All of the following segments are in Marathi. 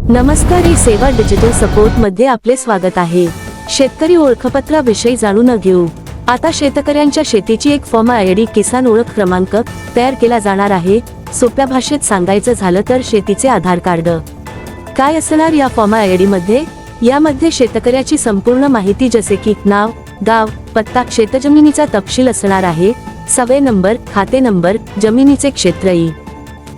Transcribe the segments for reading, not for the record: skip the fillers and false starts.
नमस्कार, ई सेवा डिजिटल सपोर्ट मध्ये आपले स्वागत आहे। शेतकरी ओळखपत्राविषयी जाणून घेऊ। आता शेतकऱ्यांच्या शेतीची एक फॉर्म आयडी किसान ओळख क्रमांक तयार केला जाणार आहे। सोप्या भाषेत सांगायचं झालं तर शेतीचे आधार कार्ड काय असणार या फॉर्म आयडी मध्ये? यामध्ये शेतकऱ्याची संपूर्ण माहिती जसे की नाव, गाव, पत्ता, शेतजमिनीचा तपशील असणार आहे। सर्वे नंबर, खाते नंबर, जमिनीचे क्षेत्र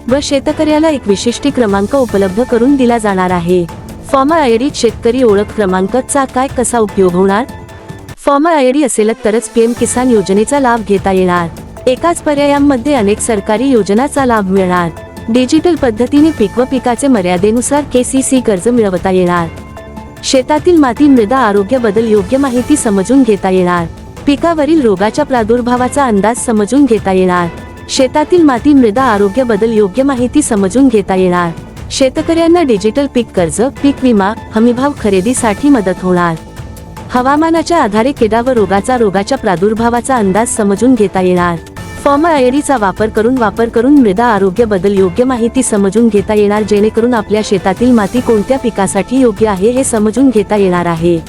व शेतकऱ्याला एक विशिष्ट क्रमांक उपलब्ध करून दिला जाणार आहे। फॉर्म आयडी शेतकरी ओळख क्रमांकाचा काय कसा उपयोग होणार? फॉर्म आयडी असेल तरच पीएम किसान योजनेचा लाभ घेता येणार। एकाच पर्यायामध्ये अनेक सरकारी योजनांचा लाभ मिळणार। डिजिटल पद्धतीने पीक व पिकाचे मर्यादेनुसार केसीसी कर्ज मिळवता येणार। शेतातील माती मृदा आरोग्य बद्दल योग्य माहिती समजून घेता येणार। पिकावरील रोगाच्या प्रादुर्भावाचा अंदाज समजून घेता येणार। शेतातील माती मृदा आरोग्य बद्दल योग्य माहिती समजून घेता येणार। शेतकऱ्यांना डिजिटल पीक कर्ज, पीक विमा, हमीभाव खरेदीसाठी मदत होणार। हवामानाच्या आधारे किडा व रोगाच्या प्रादुर्भावाचा अंदाज समजून घेता येणार। फॉर्म आयडीचा वापर करून मृदा आरोग्य बद्दल योग्य माहिती समजून घेता येणार, जेणेकरून आपल्या शेतातील माती कोणत्या पिकासाठी योग्य आहे हे समजून घेता येणार आहे।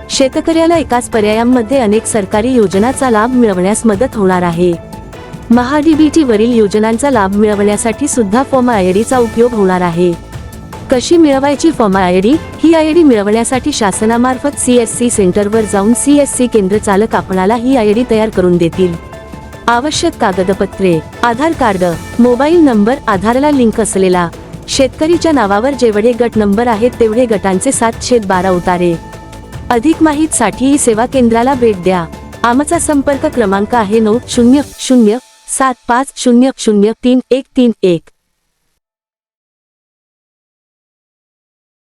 शेतकऱ्याला एकाच पर्यायामध्ये अनेक सरकारी योजनांचा लाभ मिळवण्यास मदत होणार आहे। महाडीबीटी वरील योजनांचा लाभ मिळवण्यासाठी सुद्धा फॉर्म आयडीचा उपयोग होणार आहे। कशी मिळवायची फॉर्म आयडी? ही आयडी मिळवण्यासाठी शासनामार्फत सीएससी सेंटरवर जाऊन सीएससी केंद्र चालक आपणाला ही आयडी तयार करून देतील। आवश्यक कागदपत्रे: आधार कार्ड, मोबाईल नंबर, आधारला लिंक असलेला, शेतकरीच्या नावावर जेवढे गट नंबर आहेत तेवढे गटांचे 7/12 उतारे। अधिक माहितीसाठी सेवा केंद्राला भेट द्या। आमचा संपर्क क्रमांक आहे 900750033131।